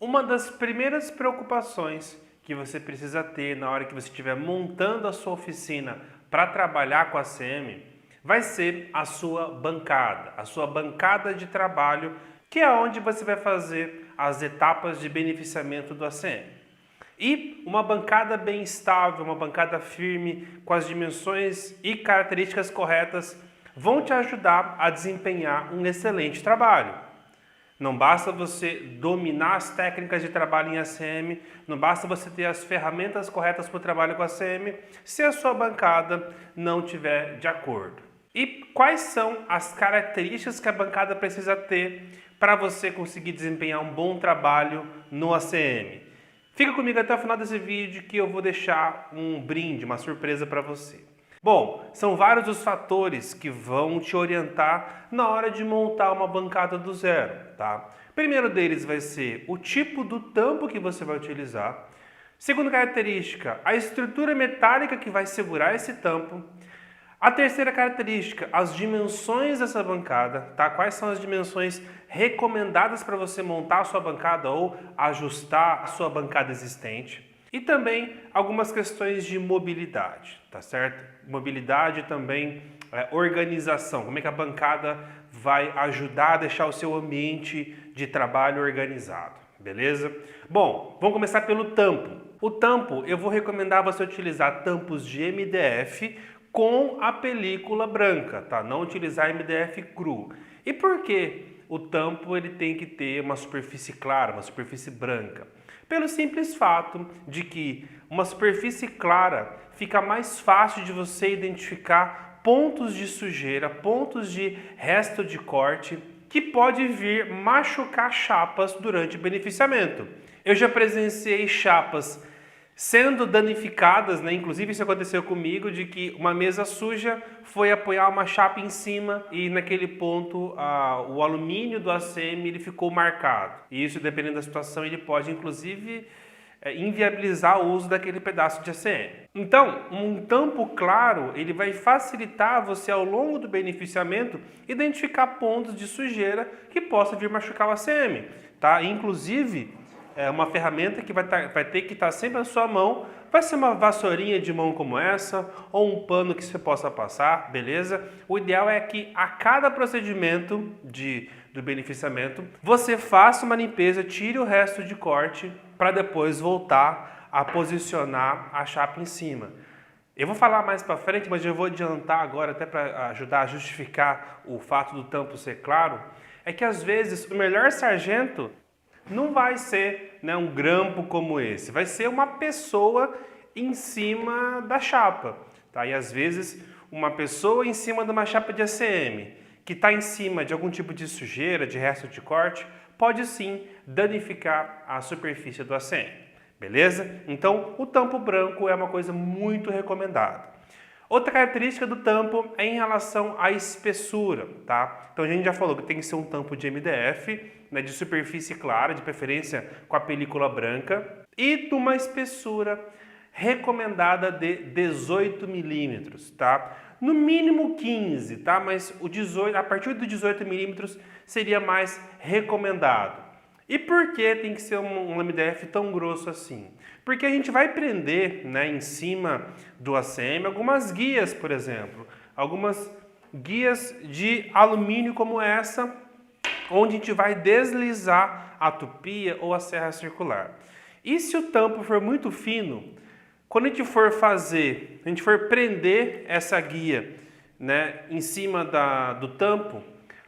Uma das primeiras preocupações que você precisa ter na hora que você estiver montando a sua oficina para trabalhar com a ACM vai ser a sua bancada de trabalho, que é onde você vai fazer as etapas de beneficiamento do ACM. E uma bancada bem estável, uma bancada firme, com as dimensões e características corretas, vão te ajudar a desempenhar um excelente trabalho. Não basta você dominar as técnicas de trabalho em ACM, não basta você ter as ferramentas corretas para o trabalho com ACM, se a sua bancada não estiver de acordo. E quais são as características que a bancada precisa ter para você conseguir desempenhar um bom trabalho no ACM? Fica comigo até o final desse vídeo que eu vou deixar um brinde, uma surpresa para você. Bom, são vários os fatores que vão te orientar na hora de montar uma bancada do zero, tá? Primeiro deles vai ser o tipo do tampo que você vai utilizar. Segunda característica, a estrutura metálica que vai segurar esse tampo. A terceira característica, as dimensões dessa bancada, tá? Quais são as dimensões recomendadas para você montar a sua bancada ou ajustar a sua bancada existente. E também algumas questões de mobilidade, tá certo? Mobilidade também, organização, como é que a bancada vai ajudar a deixar o seu ambiente de trabalho organizado, beleza? Bom, vamos começar pelo tampo. O tampo, eu vou recomendar você utilizar tampos de MDF com a película branca, tá? Não utilizar MDF cru. E por que o tampo ele tem que ter uma superfície clara, uma superfície branca? Pelo simples fato de que uma superfície clara fica mais fácil de você identificar pontos de sujeira, pontos de resto de corte que pode vir machucar chapas durante o beneficiamento. Eu já presenciei chapas sendo danificadas, né? Inclusive isso aconteceu comigo, de que uma mesa suja foi apoiar uma chapa em cima e naquele ponto o alumínio do ACM ele ficou marcado. E isso, dependendo da situação, ele pode inclusive inviabilizar o uso daquele pedaço de ACM. Então, um tampo claro ele vai facilitar você ao longo do beneficiamento identificar pontos de sujeira que possa vir machucar o ACM, tá? Inclusive uma ferramenta que vai ter que estar sempre na sua mão, vai ser uma vassourinha de mão como essa, ou um pano que você possa passar, beleza? O ideal é que a cada procedimento do beneficiamento, você faça uma limpeza, tire o resto de corte, para depois voltar a posicionar a chapa em cima. Eu vou falar mais para frente, mas eu vou adiantar agora, até para ajudar a justificar o fato do tampo ser claro, é que às vezes o melhor sargento não vai ser, né, um grampo como esse, vai ser uma pessoa em cima da chapa, tá? E às vezes uma pessoa em cima de uma chapa de ACM que está em cima de algum tipo de sujeira, de resto de corte, pode sim danificar a superfície do ACM, beleza? Então o tampo branco é uma coisa muito recomendada. Outra característica do tampo é em relação à espessura, tá? Então a gente já falou que tem que ser um tampo de MDF, né, de superfície clara, de preferência com a película branca, e de uma espessura recomendada de 18 milímetros, tá? No mínimo 15, tá? Mas a partir do 18 milímetros seria mais recomendado. E por que tem que ser um MDF tão grosso assim? Porque a gente vai prender, né, em cima do ACM algumas guias, por exemplo. Algumas guias de alumínio como essa, onde a gente vai deslizar a tupia ou a serra circular. E se o tampo for muito fino, quando a gente for prender essa guia, né, em cima do tampo,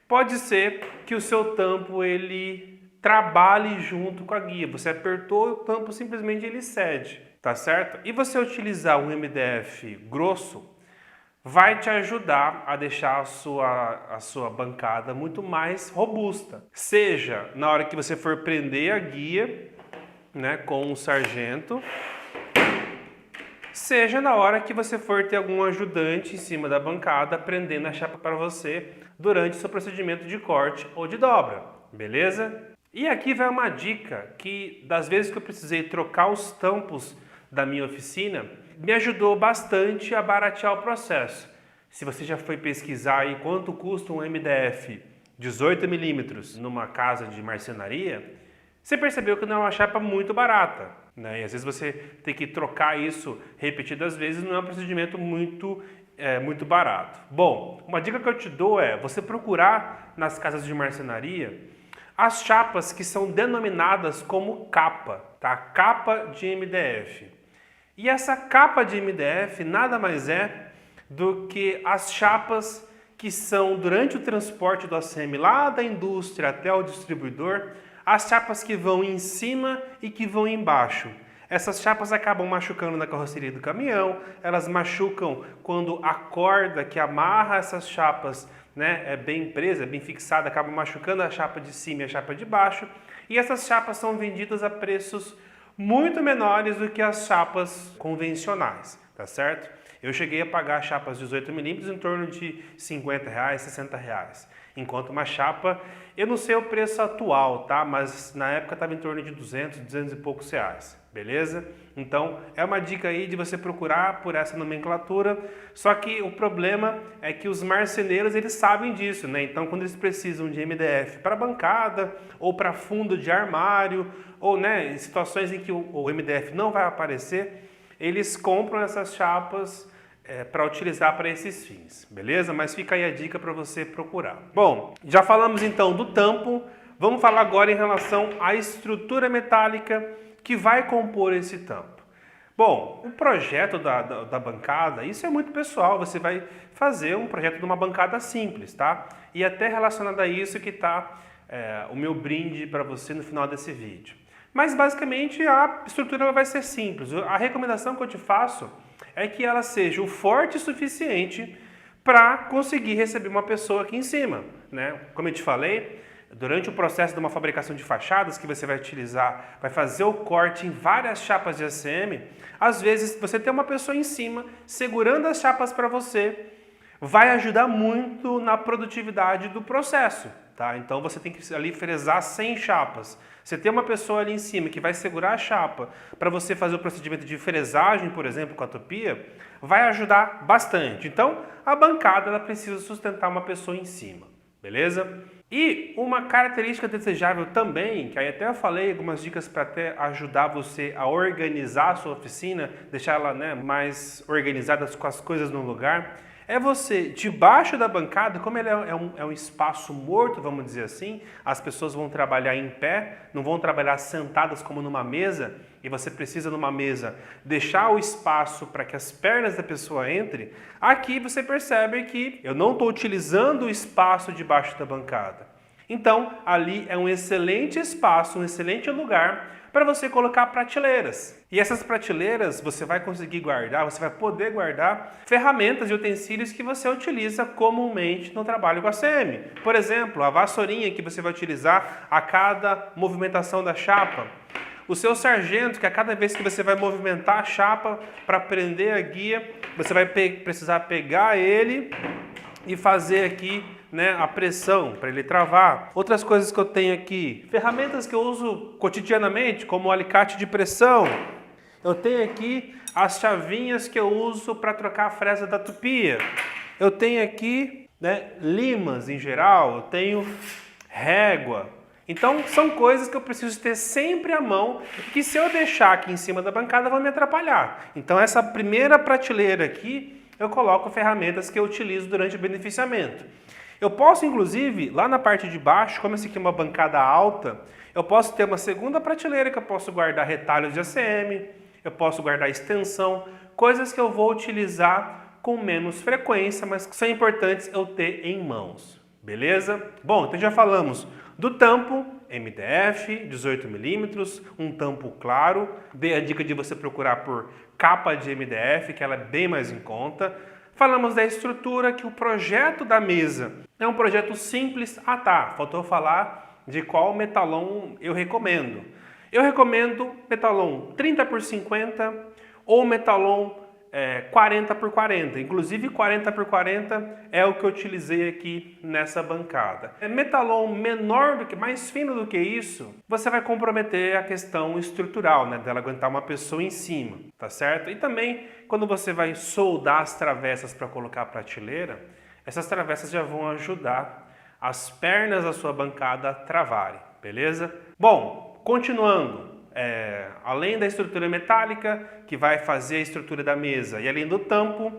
pode ser que o seu tampo ele trabalhe junto com a guia. Você apertou, o tampo simplesmente ele cede, tá certo? E você utilizar um MDF grosso vai te ajudar a deixar a sua bancada muito mais robusta. Seja na hora que você for prender a guia, né, com o sargento, seja na hora que você for ter algum ajudante em cima da bancada prendendo a chapa para você durante o seu procedimento de corte ou de dobra, beleza? E aqui vai uma dica que das vezes que eu precisei trocar os tampos da minha oficina, me ajudou bastante a baratear o processo. Se você já foi pesquisar aí quanto custa um MDF 18 milímetros numa casa de marcenaria, Você percebeu que não é uma chapa muito barata, né? E às vezes você tem que trocar isso repetidas vezes, não é um procedimento muito barato. Bom, uma dica que eu te dou é você procurar nas casas de marcenaria as chapas que são denominadas como capa, tá? Capa de MDF. E essa capa de MDF nada mais é do que as chapas que são durante o transporte do ACM lá da indústria até o distribuidor, as chapas que vão em cima e que vão embaixo. Essas chapas acabam machucando na carroceria do caminhão, elas machucam quando a corda que amarra essas chapas, né, é bem presa, é bem fixada, acaba machucando a chapa de cima e a chapa de baixo. E essas chapas são vendidas a preços muito menores do que as chapas convencionais, tá certo? Eu cheguei a pagar chapas 18mm em torno de R$50, R$60. Enquanto uma chapa, eu não sei o preço atual, tá? Mas na época estava em torno de 200 e poucos reais, beleza? Então é uma dica aí de você procurar por essa nomenclatura, só que o problema é que os marceneiros eles sabem disso, né? Então quando eles precisam de MDF para bancada ou para fundo de armário, ou né, em situações em que o MDF não vai aparecer, eles compram essas chapas para utilizar para esses fins, beleza? Mas fica aí a dica para você procurar. Bom, já falamos então do tampo, vamos falar agora em relação à estrutura metálica que vai compor esse tampo. Bom, o projeto da bancada, isso é muito pessoal, você vai fazer um projeto de uma bancada simples, tá? E até relacionado a isso que está o meu brinde para você no final desse vídeo. Mas basicamente a estrutura ela vai ser simples. A recomendação que eu te faço é que ela seja o forte o suficiente para conseguir receber uma pessoa aqui em cima, né? Como eu te falei, durante o processo de uma fabricação de fachadas que você vai utilizar, vai fazer o corte em várias chapas de ACM, às vezes você ter uma pessoa em cima segurando as chapas para você vai ajudar muito na produtividade do processo, tá? Então você tem que ali fresar 100 chapas. Você tem uma pessoa ali em cima que vai segurar a chapa para você fazer o procedimento de fresagem, por exemplo, com a tupia, vai ajudar bastante. Então, a bancada ela precisa sustentar uma pessoa em cima, beleza? E uma característica desejável também, que aí até eu falei algumas dicas para até ajudar você a organizar a sua oficina, deixar ela mais organizada com as coisas no lugar, é você, debaixo da bancada, como ele é um espaço morto, vamos dizer assim, as pessoas vão trabalhar em pé, não vão trabalhar sentadas como numa mesa, e você precisa numa mesa deixar o espaço para que as pernas da pessoa entrem, aqui você percebe que eu não estou utilizando o espaço debaixo da bancada. Então, ali é um excelente espaço, um excelente lugar para você colocar prateleiras. E essas prateleiras você vai conseguir guardar, você vai poder guardar ferramentas e utensílios que você utiliza comumente no trabalho com a ACM. Por exemplo, a vassourinha que você vai utilizar a cada movimentação da chapa. O seu sargento, que a cada vez que você vai movimentar a chapa para prender a guia, você vai precisar pegar ele e fazer aqui a pressão para ele travar. Outras coisas que eu tenho aqui, ferramentas que eu uso cotidianamente, como o alicate de pressão. Eu tenho aqui as chavinhas que eu uso para trocar a fresa da tupia. Eu tenho aqui limas em geral, eu tenho régua. Então são coisas que eu preciso ter sempre à mão, que se eu deixar aqui em cima da bancada vão me atrapalhar. Então essa primeira prateleira aqui, eu coloco ferramentas que eu utilizo durante o beneficiamento. Eu posso, inclusive, lá na parte de baixo, como essa aqui é uma bancada alta, eu posso ter uma segunda prateleira que eu posso guardar retalhos de ACM, eu posso guardar extensão, coisas que eu vou utilizar com menos frequência, mas que são importantes eu ter em mãos, beleza? Bom, então já falamos do tampo MDF, 18mm, um tampo claro, dei a dica de você procurar por capa de MDF, que ela é bem mais em conta. Falamos da estrutura, que o projeto da mesa é um projeto simples. Ah tá, faltou falar de qual metalon eu recomendo. Eu recomendo metalon 30x50 ou metalon 40x40. Inclusive 40x40 é o que eu utilizei aqui nessa bancada. Metalon menor do que, mais fino do que isso, você vai comprometer a questão estrutural, dela aguentar uma pessoa em cima, tá certo? E também quando você vai soldar as travessas para colocar a prateleira, essas travessas já vão ajudar as pernas da sua bancada a travarem, beleza? Bom, continuando, além da estrutura metálica, que vai fazer a estrutura da mesa, e além do tampo,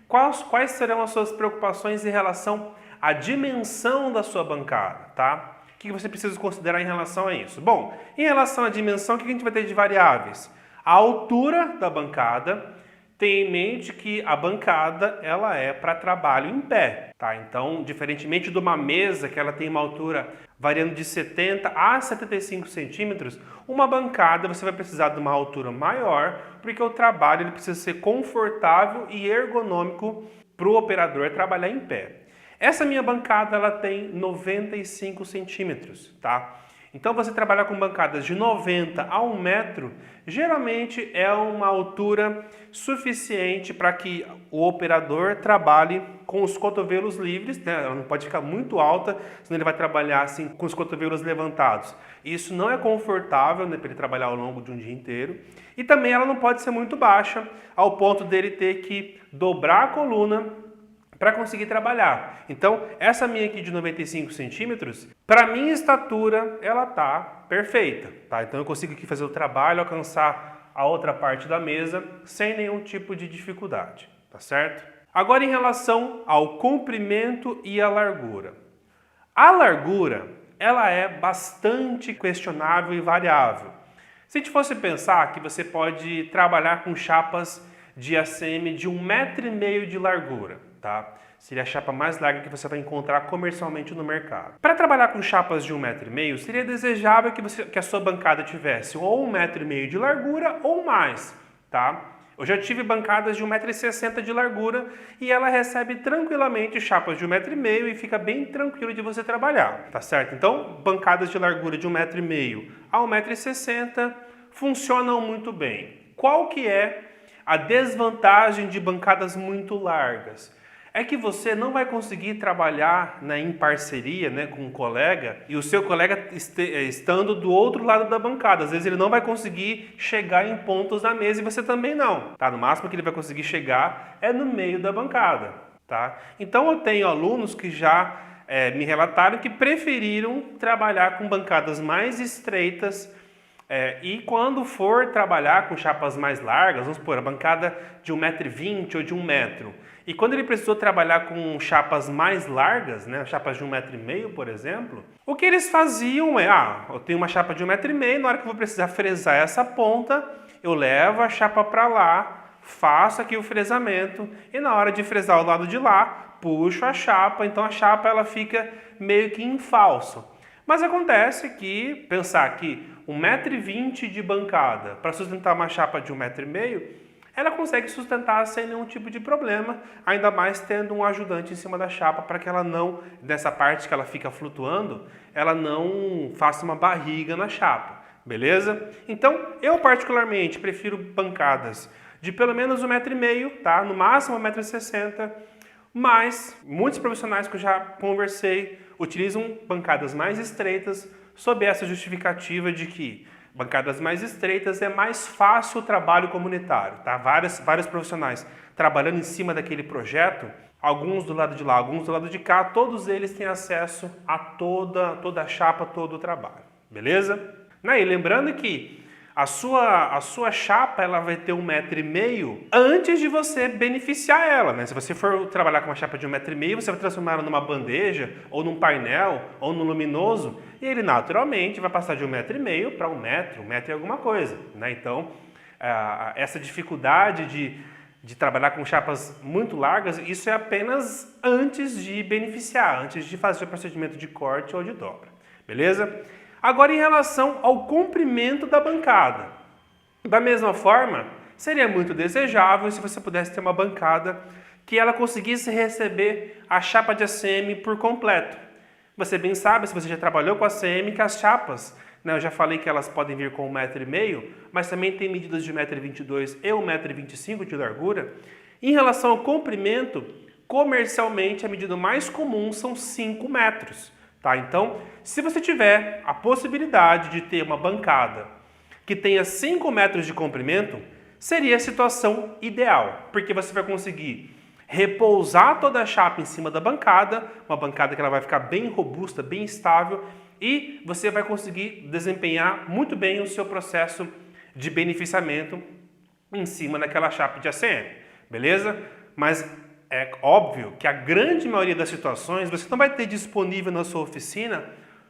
quais serão as suas preocupações em relação à dimensão da sua bancada, tá? O que você precisa considerar em relação a isso? Bom, em relação à dimensão, o que a gente vai ter de variáveis? A altura da bancada. Tenha em mente que a bancada ela é para trabalho em pé, tá? Então, diferentemente de uma mesa que ela tem uma altura variando de 70 a 75 centímetros, uma bancada você vai precisar de uma altura maior, porque o trabalho ele precisa ser confortável e ergonômico para o operador trabalhar em pé. Essa minha bancada ela tem 95 centímetros, tá? Então você trabalhar com bancadas de 90 a 1 metro, geralmente é uma altura suficiente para que o operador trabalhe com os cotovelos livres, né? Ela não pode ficar muito alta, senão ele vai trabalhar assim com os cotovelos levantados. Isso não é confortável, né, para ele trabalhar ao longo de um dia inteiro. E também ela não pode ser muito baixa, ao ponto dele ter que dobrar a coluna para conseguir trabalhar. Então, essa minha aqui de 95 centímetros, para minha estatura, ela tá perfeita, tá? Então eu consigo aqui fazer o trabalho, alcançar a outra parte da mesa sem nenhum tipo de dificuldade, tá certo? Agora em relação ao comprimento e a largura. A largura, ela é bastante questionável e variável. Se a gente fosse pensar que você pode trabalhar com chapas de ACM de 1,5 m de largura, tá? Seria a chapa mais larga que você vai encontrar comercialmente no mercado. Para trabalhar com chapas de 1,5 m, seria desejável que a sua bancada tivesse ou 1,5 m de largura ou mais, tá? Eu já tive bancadas de 1,60 m de largura e ela recebe tranquilamente chapas de 1,5 m e fica bem tranquilo de você trabalhar, tá certo? Então, bancadas de largura de 1,5 m a 1,60 m funcionam muito bem. Qual que é a desvantagem de bancadas muito largas? É que você não vai conseguir trabalhar em parceria, né, com um colega e o seu colega estando do outro lado da bancada. Às vezes ele não vai conseguir chegar em pontos da mesa e você também não. Tá? No máximo que ele vai conseguir chegar é no meio da bancada. Tá? Então eu tenho alunos que já me relataram que preferiram trabalhar com bancadas mais estreitas. E quando for trabalhar com chapas mais largas, vamos supor, a bancada de 1,20 m ou de 1 metro, e quando ele precisou trabalhar com chapas mais largas, né, chapas de 1,5 m, por exemplo, o que eles faziam é, eu tenho uma chapa de 1,5 m, na hora que eu vou precisar fresar essa ponta, eu levo a chapa para lá, faço aqui o fresamento, e na hora de fresar o lado de lá, puxo a chapa, então a chapa ela fica meio que em falso. Mas acontece que, pensar que 1,20 m de bancada para sustentar uma chapa de 1,5 m, ela consegue sustentar sem nenhum tipo de problema, ainda mais tendo um ajudante em cima da chapa para que ela não, nessa parte que ela fica flutuando, ela não faça uma barriga na chapa, beleza? Então, eu particularmente prefiro bancadas de pelo menos 1,5 m, tá? No máximo 1,60 m, mas muitos profissionais que eu já conversei utilizam bancadas mais estreitas sob essa justificativa de que bancadas mais estreitas é mais fácil o trabalho comunitário, tá? Vários profissionais trabalhando em cima daquele projeto, alguns do lado de lá, alguns do lado de cá, todos eles têm acesso a toda a chapa, todo o trabalho, beleza? E lembrando que a sua chapa ela vai ter 1,5 m antes de você beneficiar ela, né? Se você for trabalhar com uma chapa de 1,5 m, você vai transformar ela numa bandeja, ou num painel, ou num luminoso, e ele naturalmente vai passar de 1,5 m para 1 metro, 1 metro e alguma coisa, né? Então, essa dificuldade de trabalhar com chapas muito largas, isso é apenas antes de beneficiar, antes de fazer o procedimento de corte ou de dobra, beleza? Agora, em relação ao comprimento da bancada. Da mesma forma, seria muito desejável se você pudesse ter uma bancada que ela conseguisse receber a chapa de ACM por completo. Você bem sabe, se você já trabalhou com ACM, que as chapas, né, eu já falei que elas podem vir com 1,5 m, mas também tem medidas de 1,22 m e 1,25 m de largura. Em relação ao comprimento, comercialmente a medida mais comum são 5 metros. Tá? Então, se você tiver a possibilidade de ter uma bancada que tenha 5 metros de comprimento, seria a situação ideal, porque você vai conseguir repousar toda a chapa em cima da bancada, uma bancada que ela vai ficar bem robusta, bem estável, e você vai conseguir desempenhar muito bem o seu processo de beneficiamento em cima daquela chapa de ACM, beleza? Mas é óbvio que a grande maioria das situações você não vai ter disponível na sua oficina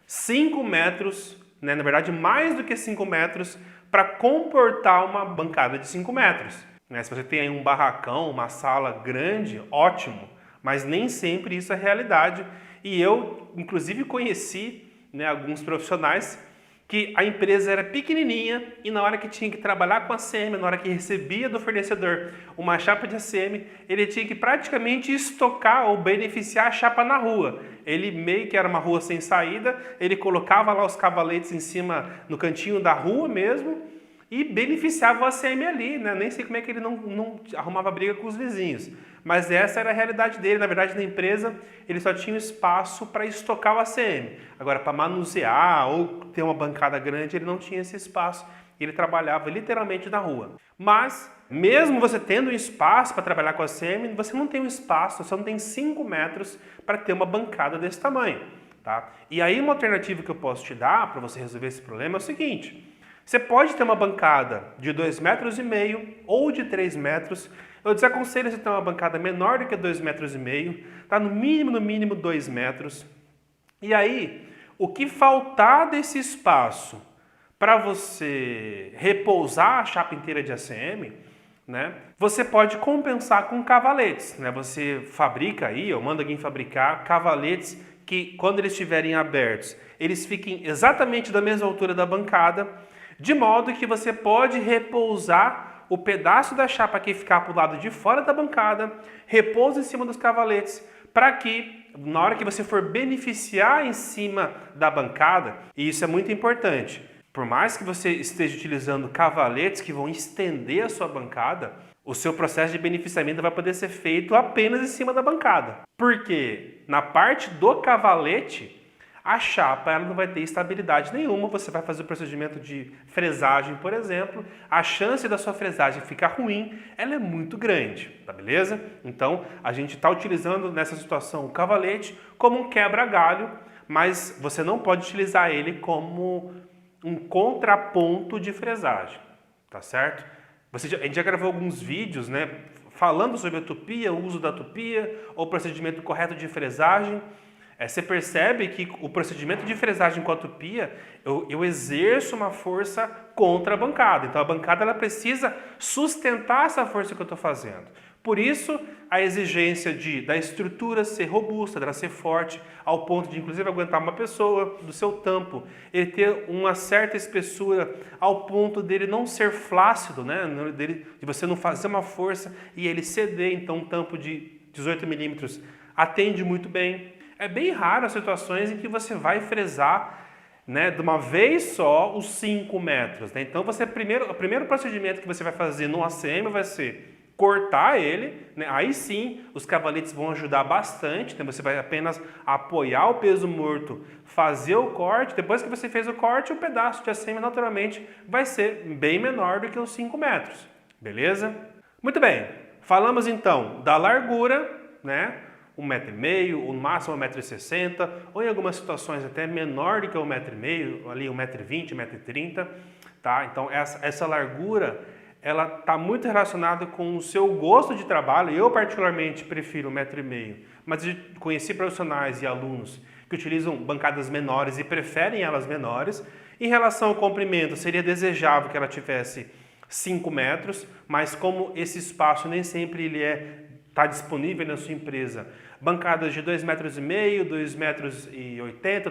5 metros, né? Na verdade mais do que 5 metros, para comportar uma bancada de 5 metros. Né? Se você tem aí um barracão, uma sala grande, ótimo, mas nem sempre isso é realidade. E eu, inclusive, conheci, né, alguns profissionais que a empresa era pequenininha e na hora que tinha que trabalhar com ACM, na hora que recebia do fornecedor uma chapa de ACM, ele tinha que praticamente estocar ou beneficiar a chapa na rua. Ele meio que era uma rua sem saída, ele colocava lá os cavaletes em cima, no cantinho da rua mesmo, e beneficiava o ACM ali, né? Nem sei como é que ele não arrumava briga com os vizinhos. Mas essa era a realidade dele. Na verdade, na empresa, ele só tinha espaço para estocar o ACM. Agora, para manusear ou ter uma bancada grande, ele não tinha esse espaço. Ele trabalhava literalmente na rua. Mas, mesmo você tendo um espaço para trabalhar com a ACM, você não tem um espaço, você não tem 5 metros para ter uma bancada desse tamanho. Tá? E aí, uma alternativa que eu posso te dar para você resolver esse problema é o seguinte: você pode ter uma bancada de 2,5 metros ou de 3 metros. Eu desaconselho você ter uma bancada menor do que 2,5 metros, tá? No mínimo 2 metros. E aí, o que faltar desse espaço para você repousar a chapa inteira de ACM, né? Você pode compensar com cavaletes, né? Você fabrica aí, ou manda alguém fabricar cavaletes que, quando eles estiverem abertos, eles fiquem exatamente da mesma altura da bancada, de modo que você pode repousar o pedaço da chapa que ficar para o lado de fora da bancada, repousa em cima dos cavaletes, para que, na hora que você for beneficiar em cima da bancada, e isso é muito importante, por mais que você esteja utilizando cavaletes que vão estender a sua bancada, o seu processo de beneficiamento vai poder ser feito apenas em cima da bancada. Porque na parte do cavalete, a chapa ela não vai ter estabilidade nenhuma. Você vai fazer o procedimento de fresagem, por exemplo, a chance da sua fresagem ficar ruim, ela é muito grande, tá beleza? Então, a gente está utilizando nessa situação o cavalete como um quebra-galho, mas você não pode utilizar ele como um contraponto de fresagem, tá certo? A gente já gravou alguns vídeos, né, falando sobre a tupia, o uso da tupia, o procedimento correto de fresagem. Você percebe que o procedimento de fresagem com a tupia, eu exerço uma força contra a bancada. Então a bancada ela precisa sustentar essa força que eu estou fazendo. Por isso, a exigência da estrutura ser robusta, dela ser forte, ao ponto de inclusive aguentar uma pessoa, do seu tampo, ele ter uma certa espessura, ao ponto dele não ser flácido, né? De você não fazer uma força e ele ceder. Então um tampo de 18 milímetros atende muito bem. É bem raro as situações em que você vai fresar, né, de uma vez só os 5 metros. Né? Então, o primeiro procedimento que você vai fazer no ACM vai ser cortar ele. Né? Aí sim, os cavaletes vão ajudar bastante. Então, você vai apenas apoiar o peso morto, fazer o corte. Depois que você fez o corte, o pedaço de ACM naturalmente vai ser bem menor do que os 5 metros. Beleza? Muito bem. Falamos então da largura, né? 1,5 metro, o máximo 1,60 m, ou em algumas situações até menor do que 1,5 m, ali 1,20 m, 1,30 m, tá? Então essa largura, ela está muito relacionada com o seu gosto de trabalho. Eu particularmente prefiro 1,5 m, mas eu conheci profissionais e alunos que utilizam bancadas menores e preferem elas menores. Em relação ao comprimento, seria desejável que ela tivesse 5 metros, mas como esse espaço nem sempre ele está disponível na sua empresa, bancadas de 2,5 metros, 2,80 metros,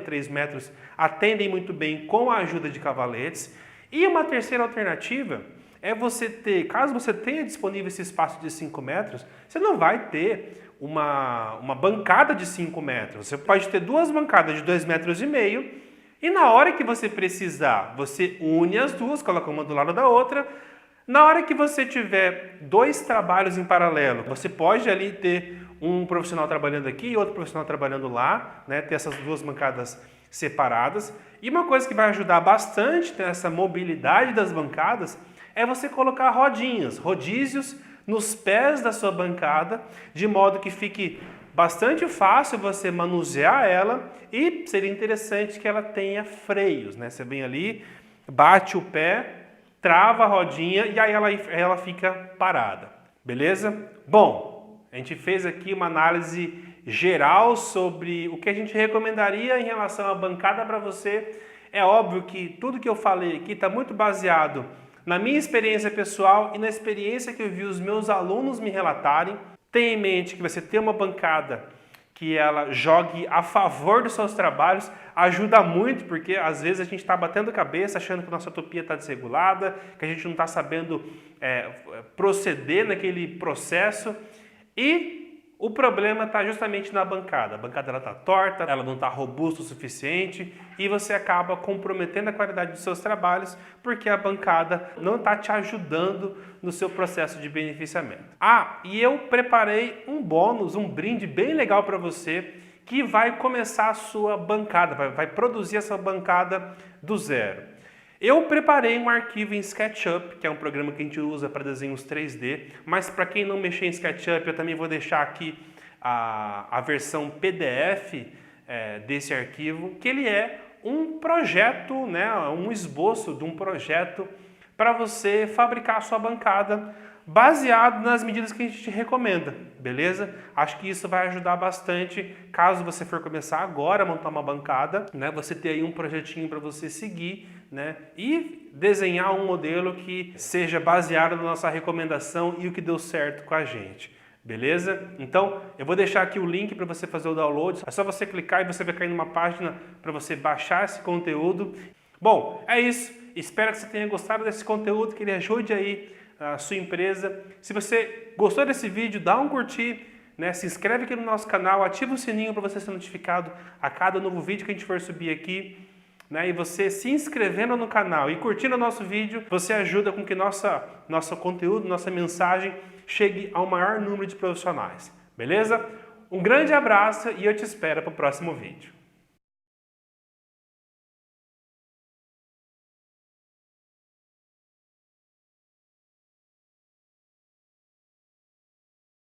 3 metros atendem muito bem com a ajuda de cavaletes. E uma terceira alternativa é você ter, caso você tenha disponível esse espaço de 5 metros, você não vai ter uma bancada de 5 metros. Você pode ter duas bancadas de 2,5 metros e na hora que você precisar, você une as duas, coloca uma do lado da outra. Na hora que você tiver 2 trabalhos em paralelo, você pode ali ter um profissional trabalhando aqui e outro profissional trabalhando lá, né? Ter essas duas bancadas separadas. E uma coisa que vai ajudar bastante nessa mobilidade das bancadas é você colocar rodízios nos pés da sua bancada, de modo que fique bastante fácil você manusear ela e seria interessante que ela tenha freios, né? Você vem ali, bate o pé, trava a rodinha e aí ela fica parada, beleza? Bom, a gente fez aqui uma análise geral sobre o que a gente recomendaria em relação à bancada para você. É óbvio que tudo que eu falei aqui está muito baseado na minha experiência pessoal e na experiência que eu vi os meus alunos me relatarem. Tenha em mente que você ter uma bancada que ela jogue a favor dos seus trabalhos ajuda muito, porque às vezes a gente está batendo cabeça achando que nossa utopia está desregulada, que a gente não está sabendo proceder naquele processo e o problema está justamente na bancada. A bancada está torta, ela não está robusta o suficiente e você acaba comprometendo a qualidade dos seus trabalhos porque a bancada não está te ajudando no seu processo de beneficiamento. Ah, e eu preparei um bônus, um brinde bem legal para você que vai começar a sua bancada, vai produzir essa bancada do zero. Eu preparei um arquivo em SketchUp, que é um programa que a gente usa para desenhos 3D, mas para quem não mexer em SketchUp, eu também vou deixar aqui a versão PDF desse arquivo, que ele é um projeto, né, um esboço de um projeto para você fabricar a sua bancada baseado nas medidas que a gente te recomenda, beleza? Acho que isso vai ajudar bastante caso você for começar agora a montar uma bancada, né? Você ter aí um projetinho para você seguir, né? E desenhar um modelo que seja baseado na nossa recomendação e o que deu certo com a gente, beleza? Então, eu vou deixar aqui o link para você fazer o download. É só você clicar e você vai cair numa página para você baixar esse conteúdo. Bom, é isso. Espero que você tenha gostado desse conteúdo, que ele ajude aí a sua empresa. Se você gostou desse vídeo, dá um curtir, né? Se inscreve aqui no nosso canal, ativa o sininho para você ser notificado a cada novo vídeo que a gente for subir aqui, né? E você se inscrevendo no canal e curtindo o nosso vídeo, você ajuda com que nosso conteúdo, nossa mensagem chegue ao maior número de profissionais, beleza? Um grande abraço e eu te espero para o próximo vídeo.